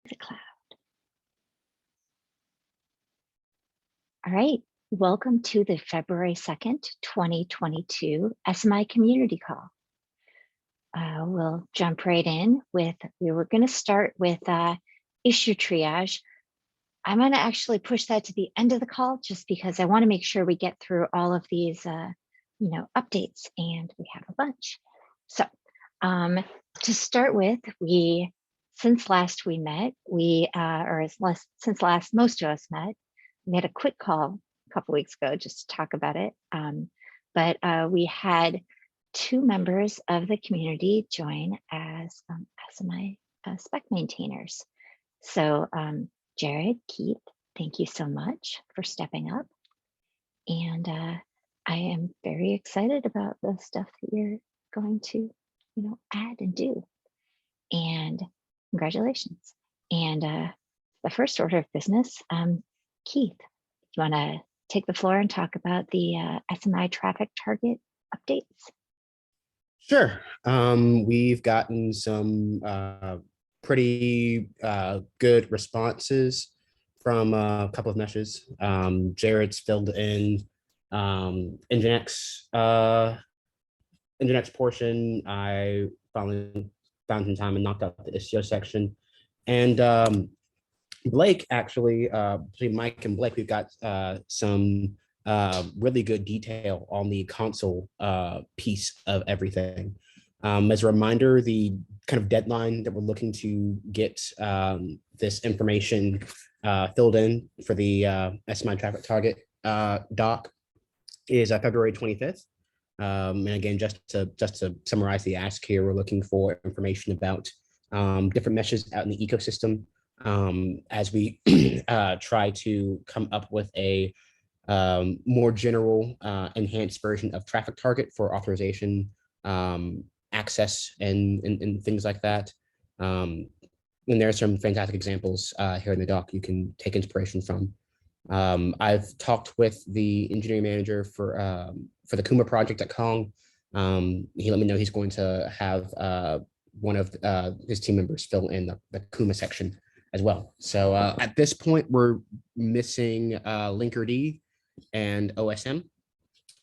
the cloud. All right, welcome to the February 2nd, 2022 SMI Community Call. We'll jump right in with, we were going to start with issue triage. I'm going to actually push that to the end of the call just because I want to make sure we get through all of these, updates, and we have a bunch. So to start with, since last we met, since last most of us met, we had a quick call a couple weeks ago just to talk about it. But we had two members of the community join as SMI spec maintainers. So Jared, Keith, thank you so much for stepping up. And I am very excited about the stuff that you're going to, add and do. And congratulations. And the first order of business, Keith, you want to take the floor and talk about the SMI traffic target updates? Sure. We've gotten some pretty good responses from a couple of meshes. Jared's filled in Nginx portion. I finally found some time and knocked out the Istio section. And Blake, actually, between Mike and Blake, we've got some really good detail on the console piece of everything. As a reminder, the kind of deadline that we're looking to get this information filled in for the SMI traffic target doc is February 25th. And again, just to summarize the ask here, we're looking for information about different meshes out in the ecosystem as we try to come up with a more general enhanced version of traffic target for authorization, access, and things like that. And there are some fantastic examples here in the doc you can take inspiration from. I've talked with the engineering manager for the Kuma project at Kong. He let me know he's going to have one of his team members fill in the Kuma section as well. So at this point, we're missing Linkerd and OSM.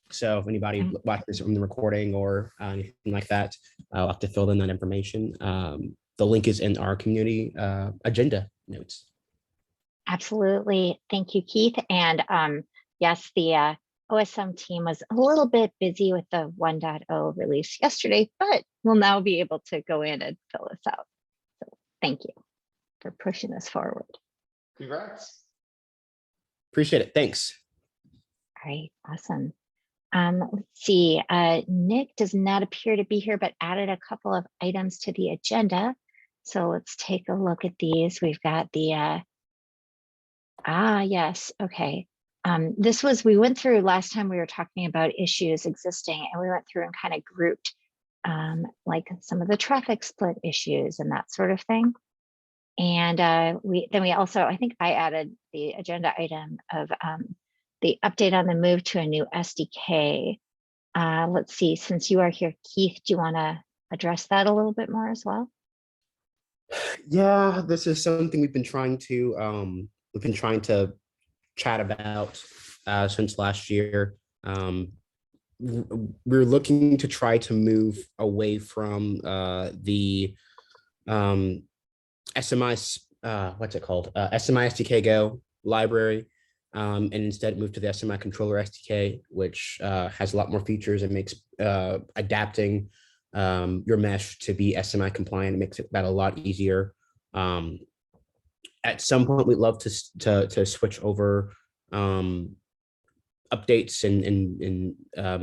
So if anybody watches this from the recording or anything like that, I'll have to fill in that information. The link is in our community agenda notes. Absolutely. Thank you, Keith. And yes, the OSM team was a little bit busy with the 1.0 release yesterday, but we'll now be able to go in and fill this out. So thank you for pushing this forward. Congrats. Appreciate it. Thanks. All right, awesome. Let's see, Nick does not appear to be here, but added a couple of items to the agenda. So let's take a look at these. We've got the, yes, okay. We went through last time we were talking about issues existing, and we went through and kind of grouped like some of the traffic split issues and that sort of thing. And we also, I think I added the agenda item of the update on the move to a new SDK. Let's see, since you are here, Keith, do you want to address that a little bit more as well? Yeah, this is something we've been trying to chat about since last year. We're looking to try to move away from the SMI, what's it called? SMI SDK Go library, and instead move to the SMI controller SDK, which has a lot more features and makes adapting your mesh to be SMI compliant. It makes that a lot easier. At some point, we'd love to switch over updates and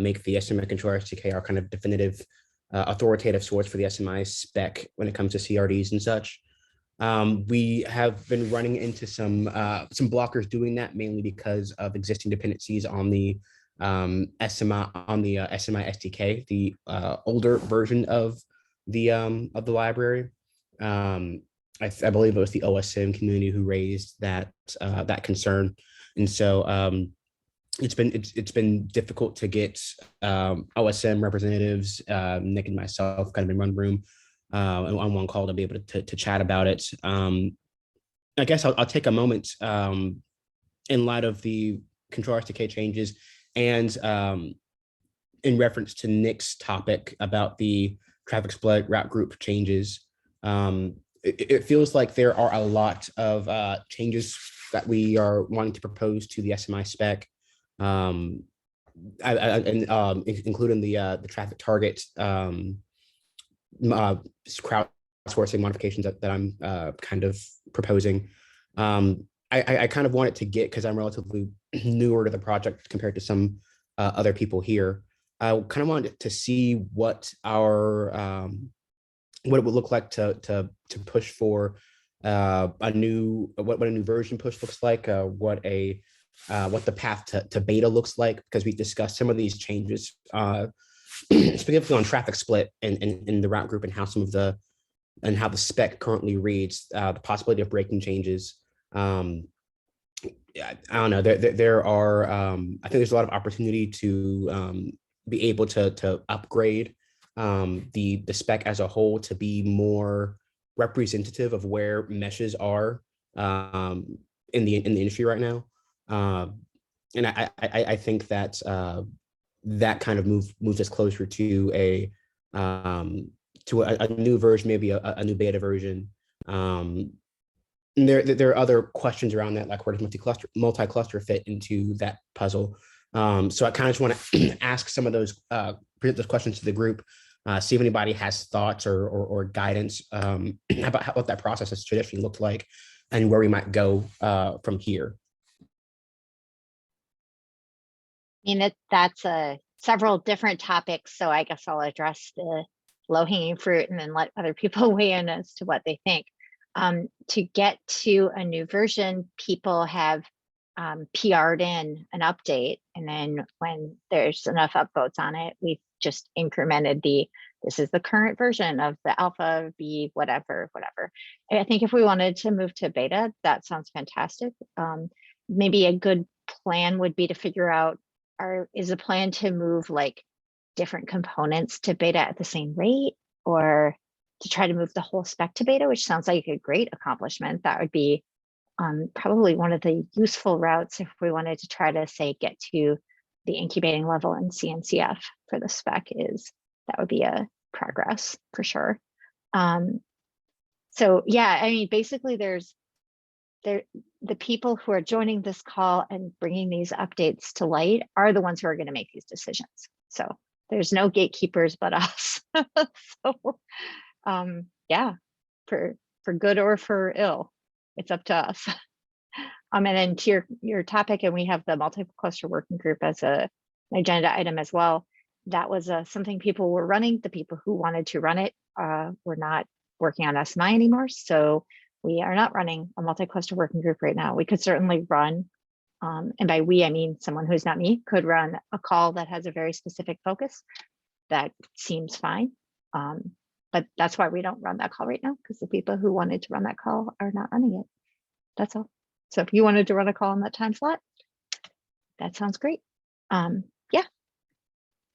make the SMI controller SDK our kind of definitive authoritative source for the SMI spec when it comes to CRDs and such. We have been running into some blockers doing that, mainly because of existing dependencies on the SMI SDK, the older version of the library. I believe it was the OSM community who raised that concern, and so it's been difficult to get OSM representatives, Nick and myself, kind of in one room on one call to be able to chat about it. I guess I'll take a moment in light of the control SDK changes and in reference to Nick's topic about the traffic split route group changes. It feels like there are a lot of changes that we are wanting to propose to the SMI spec, including the traffic target crowdsourcing modifications that I'm kind of proposing. I kind of want it to get, because I'm relatively newer to the project compared to some other people here. I kind of wanted to see what our what it would look like to push for a new what a new version push looks like, what the path to beta looks like, because we discussed some of these changes specifically on traffic split in the route group, and how how the spec currently reads, the possibility of breaking changes. I don't know. There are. I think there's a lot of opportunity to be able to upgrade the spec as a whole to be more representative of where meshes are in the industry right now. And I think that that kind of moves us closer to a new version, maybe a new beta version. And there are other questions around that, like where does multi-cluster fit into that puzzle? So I kind of just want to ask some of those present those questions to the group, see if anybody has thoughts or guidance about what that process has traditionally looked like and where we might go from here. I mean, that's several different topics, so I guess I'll address the low-hanging fruit and then let other people weigh in as to what they think. To get to a new version, people have PR'd in an update, and then when there's enough upvotes on it, we've just incremented this is the current version of the alpha b whatever. And I think if we wanted to move to beta, that sounds fantastic. Maybe a good plan would be to figure out, is a plan to move like different components to beta at the same rate, or to try to move the whole spec to beta, which sounds like a great accomplishment. That would be probably one of the useful routes if we wanted to try to, say, get to the incubating level in CNCF for the spec. That would be a progress for sure. So yeah, I mean, basically the people who are joining this call and bringing these updates to light are the ones who are going to make these decisions. So there's no gatekeepers but us. So yeah, for good or for ill, it's up to us. And then to your topic, and we have the multi-cluster working group as an agenda item as well. That was something people were running. The people who wanted to run it were not working on SMI anymore. So we are not running a multi-cluster working group right now. We could certainly run, and by we, I mean someone who's not me, could run a call that has a very specific focus. That seems fine. But that's why we don't run that call right now, because the people who wanted to run that call are not running it. That's all. So if you wanted to run a call in that time slot, that sounds great. Yeah.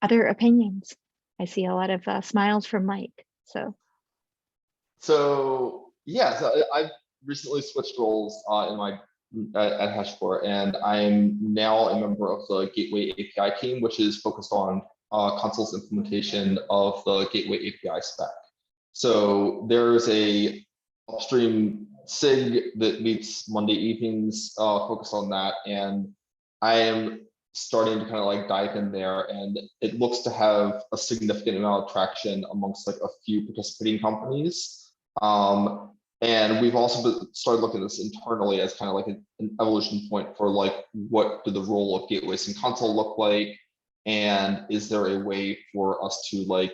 Other opinions? I see a lot of smiles from Mike. So yeah, so I've recently switched roles at HashiCorp, and I'm now a member of the Gateway API team, which is focused on Consul's implementation of the Gateway API spec. So there's a upstream SIG that meets Monday evenings, focused on that, and I am starting to kind of like dive in there, and it looks to have a significant amount of traction amongst like a few participating companies. And we've also started looking at this internally as kind of like an evolution point for like, what do the role of gateways in Console look like? And is there a way for us to like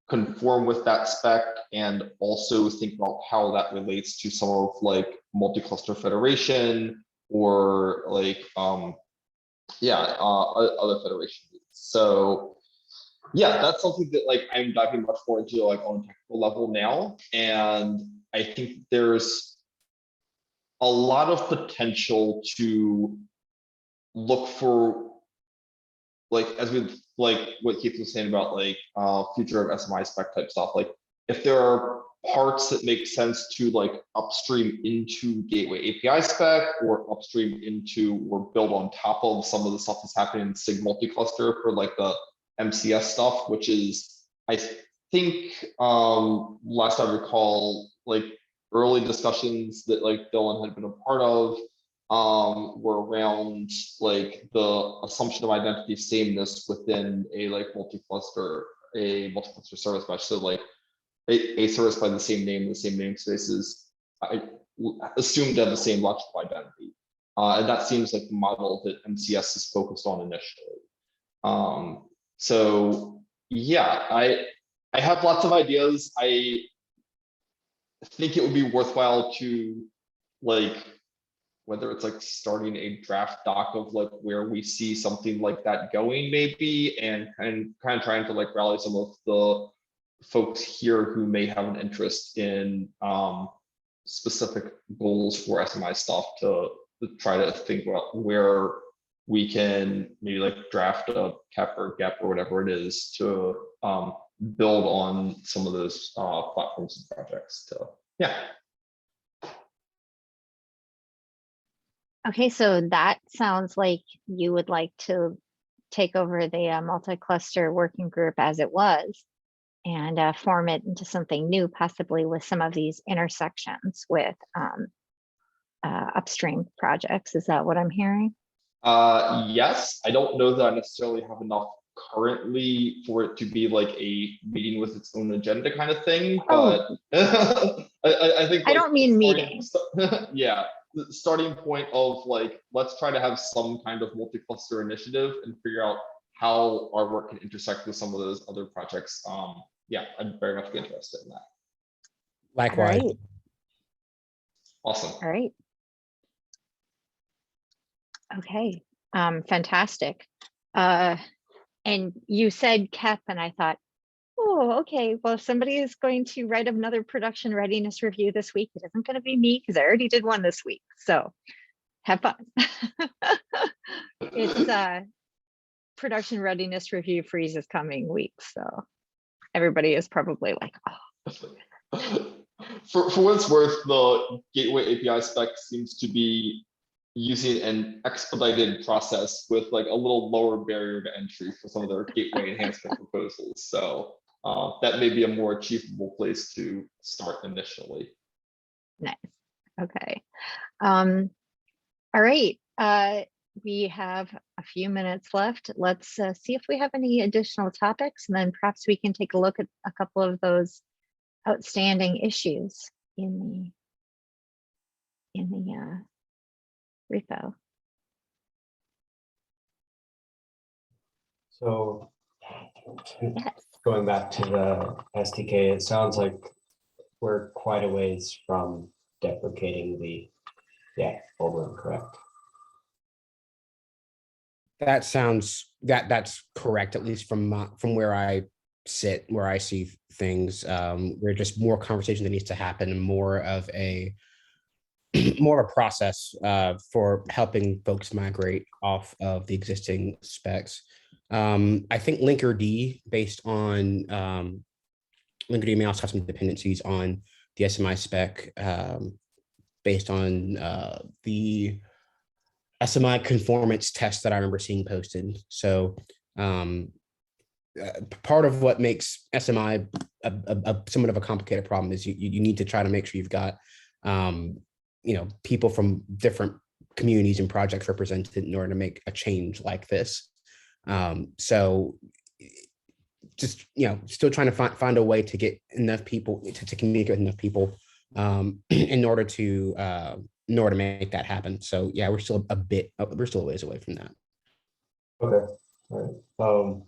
conform with that spec, and also think about how that relates to some of like multi-cluster federation or like other federation needs. So yeah, that's something that like I'm diving much more into like on a technical level now, and I think there's a lot of potential to look for, like, as we like what Keith was saying about like future of SMI spec type stuff. Like if there are parts that make sense to like upstream into Gateway API spec or upstream into or build on top of some of the stuff that's happening in SIG multi-cluster for like the MCS stuff, which is, I think, last I recall, like early discussions that like Dylan had been a part of were around like the assumption of identity sameness within a like multi-cluster service mesh. So like a service by the same namespaces, I assumed to have the same logical identity. And that seems like the model that MCS is focused on initially. So yeah, I have lots of ideas. I think it would be worthwhile to like, whether it's like starting a draft doc of like where we see something like that going maybe, and kind of trying to like rally some of the folks here who may have an interest in specific goals for SMI stuff to try to think about where we can maybe like draft a cap or gap or whatever it is to build on some of those platforms and projects. So yeah. Okay, so that sounds like you would like to take over the multi-cluster working group as it was and form it into something new, possibly with some of these intersections with upstream projects. Is that what I'm hearing? Yes, I don't know that I necessarily have enough currently for it to be like a meeting with its own agenda kind of thing, but I think I don't mean meeting. Yeah, the starting point of like, let's try to have some kind of multi-cluster initiative and figure out how our work can intersect with some of those other projects. Yeah, I'd very much be interested in that. Likewise. All right. Awesome. All right. Okay, fantastic. And you said KEP, and I thought, oh, okay, well, if somebody is going to write another production readiness review this week, it isn't going to be me because I already did one this week. So have fun. It's production readiness review freeze is coming week. So everybody is probably like, oh. For what it's worth, the Gateway API spec seems to be using an expedited process with like a little lower barrier to entry for some of their gateway enhancement proposals. So that may be a more achievable place to start initially. Nice. Okay. All right. We have a few minutes left. Let's see if we have any additional topics, and then perhaps we can take a look at a couple of those outstanding issues in the repo. So Yes. going back to the SDK, it sounds like we're quite a ways from deprecating the full, correct? That sounds that's correct, at least from where I sit, where I see things. We're just more conversation that needs to happen, and more of a process for helping folks migrate off of the existing specs. I think Linkerd, based on Linkerd may also have some dependencies on the SMI spec based on the SMI conformance test that I remember seeing posted. So part of what makes SMI somewhat of a complicated problem is you need to try to make sure you've got people from different communities and projects represented in order to make a change like this. So just still trying to find a way to get enough people to communicate with enough people in order to make that happen. So yeah, we're still a ways away from that. Okay, all right.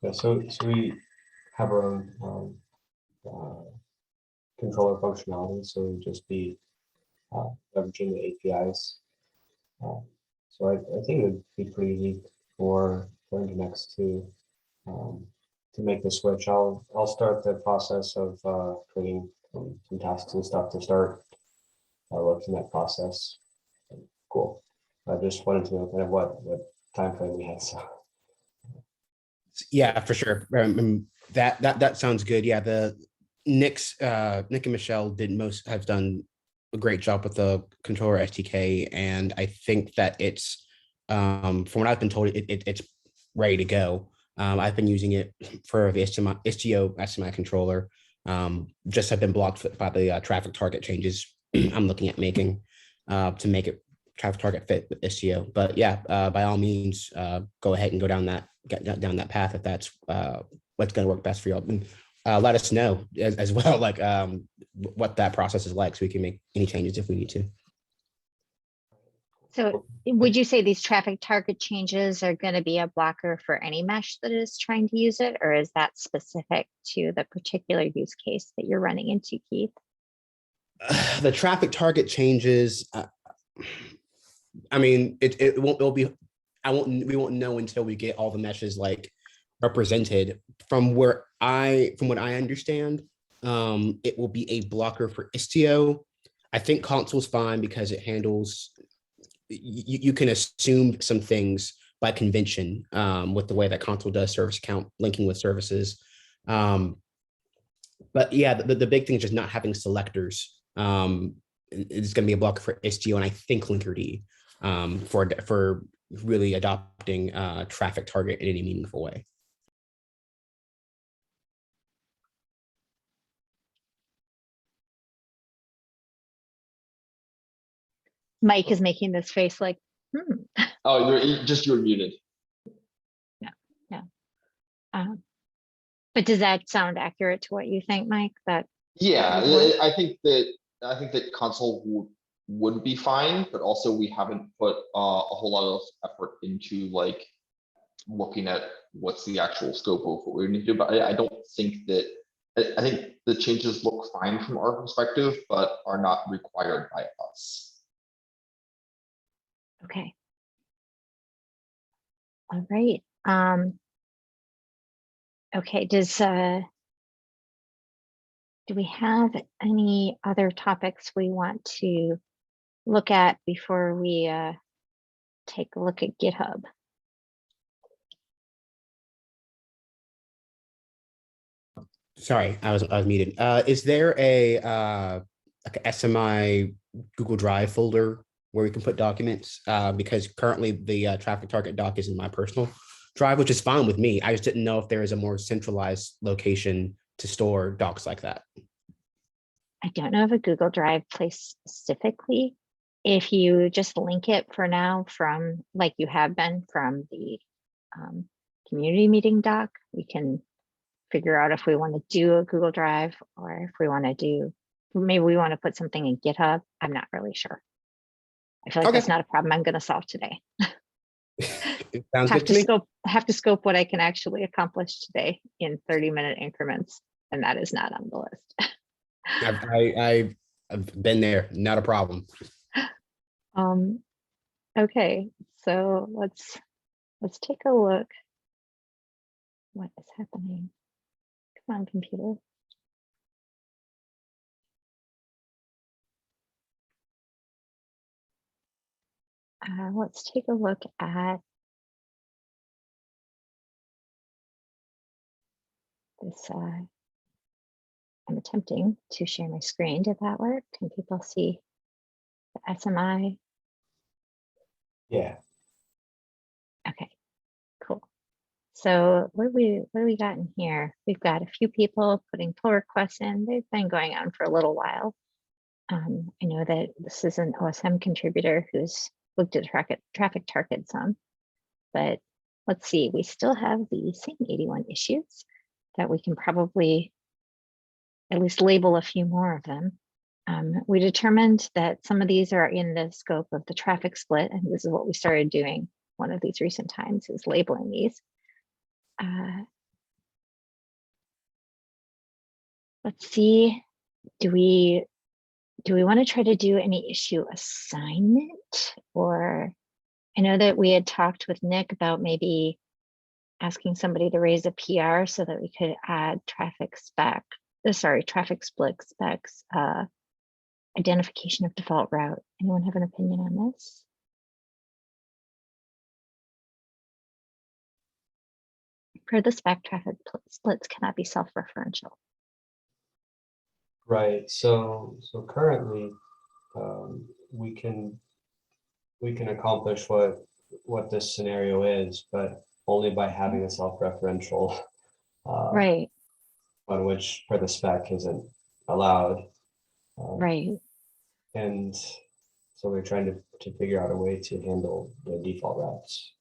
Yeah, so we have our own controller functionality, so we just be leveraging the APIs. So I think it would be pretty easy for Nginx to make the switch. I'll start the process of creating some tasks and stuff to start working that process. Cool. I just wanted to know kind of what time frame we had. So yeah, for sure. That sounds good. Yeah, Nick and Michelle have done a great job with the controller SDK, and I think that it's from what I've been told, it's ready to go. I've been using it for the Istio SMI controller. Just have been blocked by the traffic target changes I'm looking at making to make it traffic target fit with Istio. But yeah, by all means, go ahead and get down that path if that's what's going to work best for you. And let us know as well, like what that process is like, so we can make any changes if we need to. So would you say these traffic target changes are going to be a blocker for any mesh that is trying to use it, or is that specific to the particular use case that you're running into, Keith? The traffic target changes. I mean, it won't. It'll be. We won't know until we get all the meshes like represented. From what I understand, it will be a blocker for Istio. I think console's fine because it handles. You can assume some things by convention with the way that console does service account linking with services. But yeah, the big thing is just not having selectors. It's going to be a blocker for Istio and I think Linkerd for really adopting traffic target in any meaningful way. Mike is making this face like, Oh, you're muted. Yeah. But does that sound accurate to what you think, Mike? That Yeah, would work? I think that console would be fine, but also we haven't put a whole lot of effort into like looking at what's the actual scope of what we need to do. But I don't think that I think the changes look fine from our perspective, but are not required by us. Okay. All right. Okay, do we have any other topics we want to look at before we take a look at GitHub? Sorry, I was muted. Is there a like a SMI Google Drive folder where we can put documents? Because currently the traffic target doc is in my personal drive, which is fine with me. I just didn't know if there is a more centralized location to store docs like that. I don't know of a Google Drive place specifically. If you just link it for now from, like you have been, from the community meeting doc, we can figure out if we want to do a Google Drive or if we want to do, maybe we want to put something in GitHub. I'm not really sure. I feel like Okay. that's not a problem I'm going to solve today. It sounds good to me. Have to scope what I can actually accomplish today in 30-minute increments, and that is not on the list. I've been there, not a problem. Okay, so let's take a look. What is happening? Come on, computer. Let's take a look at this. I'm attempting to share my screen. Did that work? Can people see the SMI? Yeah. Okay, cool. So what do we got in here? We've got a few people putting pull requests in. They've been going on for a little while. I know that this is an OSM contributor who's looked at traffic target some, but let's see, we still have the same 81 issues that we can probably at least label a few more of them. We determined that some of these are in the scope of the traffic split, and this is what we started doing one of these recent times, is labeling these. Let's see, do we want to try to do any issue assignment? Or I know that we had talked with Nick about maybe asking somebody to raise a PR so that we could add traffic split specs, identification of default route. Anyone have an opinion on this? Per the spec, traffic splits cannot be self-referential. Right. So currently, we can accomplish what this scenario is, but only by having a self-referential Right, on which for the spec isn't allowed. right. And so we're trying to figure out a way to handle the default routes.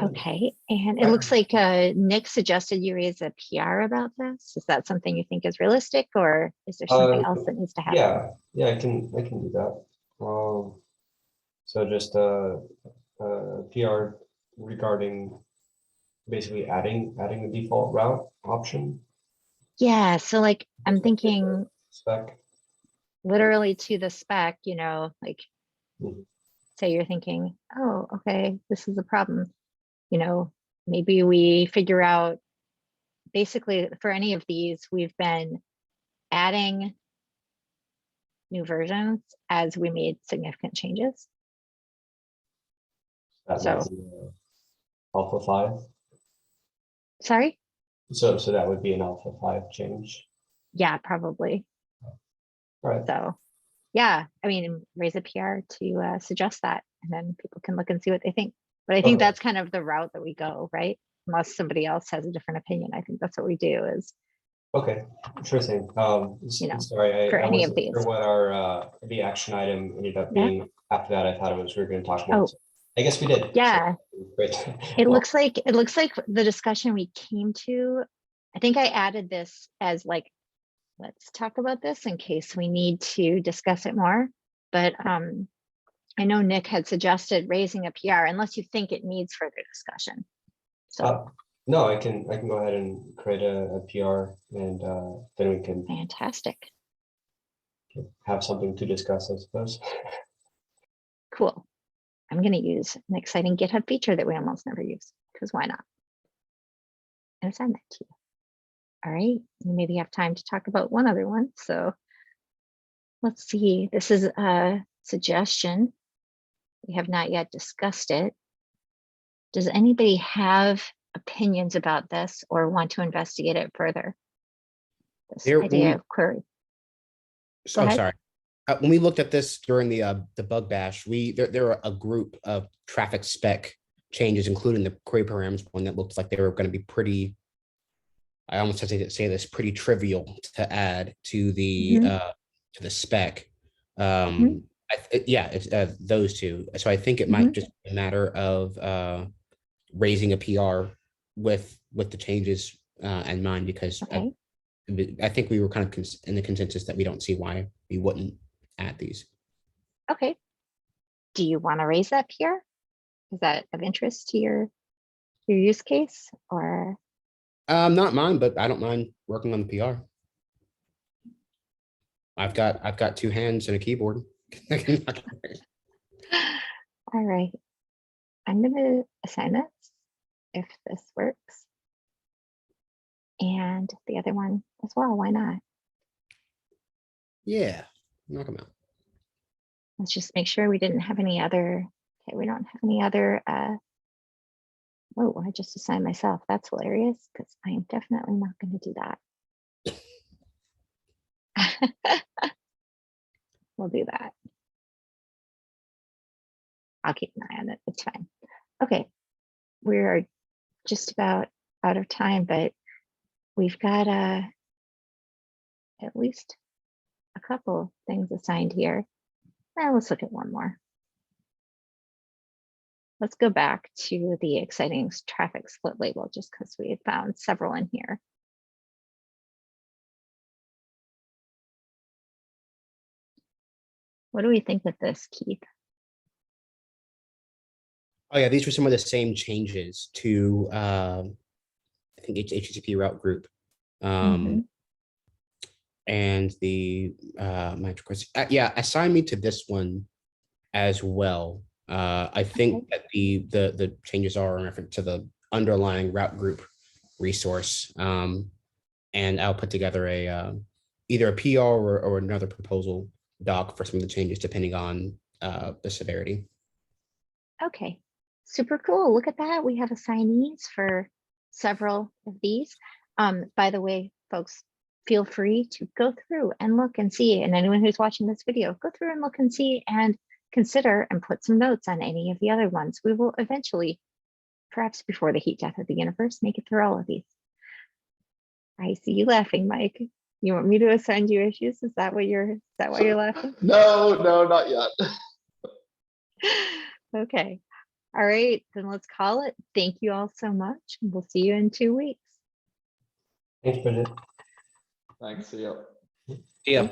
Okay, and it looks like Nick suggested you raise a PR about this. Is that something you think is realistic, or is there something else that needs to happen? Yeah, I can do that. So just a PR regarding basically adding the default route option Yeah, so like I'm thinking spec. literally to the spec, you know, like Mhm. say you're thinking, oh, okay, this is a problem. You know, maybe we figure out basically for any of these, we've been adding new versions as we made significant changes. That might So, be alpha 5. sorry? So that would be an alpha 5 change. Yeah, probably. All right. So, yeah, I mean, raise a PR to suggest that, and then people can look and see what they think. But I think Okay. that's kind of the route that we go, right? Unless somebody else has a different opinion. I think that's what we do is, Okay, sure thing. you know, Sorry, for I any of wasn't these. sure what our the action item ended up Yeah. being. After that, I thought it was we were going to talk more. Oh, So I guess we did. yeah. So, great. It Well, looks like the discussion we came to, I think I added this as like, let's talk about this in case we need to discuss it more. But I know Nick had suggested raising a PR unless you think it needs further discussion. So no, I can go ahead and create a PR, and then we can fantastic. have something to discuss, I suppose. Cool. I'm going to use an exciting GitHub feature that we almost never use, because why not? And assign that to you. All right, you maybe have time to talk about one other one. So let's see, this is a suggestion. We have not yet discussed it. Does anybody have opinions about this or want to investigate it further? This There, when idea we, of query. Go oh, ahead. sorry. When we looked at this during the bug bash, there were a group of traffic spec changes, including the query params one that looked like they were going to be pretty. I almost have to say this pretty trivial to add to the spec. Mhm. Yeah, it's those two. So I think it might Mhm. just be a matter of raising a PR with the changes in mind, because Okay. I think we were kind of in the consensus that we don't see why we wouldn't add these. Okay. Do you want to raise that PR? Is that of interest to your use case, or? Not mine, but I don't mind working on the PR. I've got two hands and a keyboard. All right. I'm going to assign this if this works. And the other one as well. Why not? Yeah, knock them out. Let's just make sure we didn't have any other. Okay, we don't have any other. Oh, I just assigned myself. That's hilarious because I am definitely not going to do that. We'll do that. I'll keep an eye on it. It's fine. Okay, we're just about out of time, but we've got at least a couple things assigned here. Now let's look at one more. Let's go back to the exciting traffic split label just because we found several in here. What do we think of this, Keith? Oh yeah, these were some of the same changes to I think HTTP route group. And the my request. Yeah, assign me to this one as well. I think that the changes are in reference to the underlying route group resource. And I'll put together a either a PR or another proposal doc for some of the changes depending on the severity. Okay, super cool. Look at that. We have assignees for several of these. By the way, folks, feel free to go through and look and see. And anyone who's watching this video, go through and look and see and consider and put some notes on any of the other ones. We will eventually, perhaps before the heat death of the universe, make it through all of these. I see you laughing, Mike. You want me to assign you issues? Is that why you're laughing? No, not yet. Okay. All right, then let's call it. Thank you all so much. We'll see you in 2 weeks. Thanks, Bridget. Thanks. See ya. Yeah.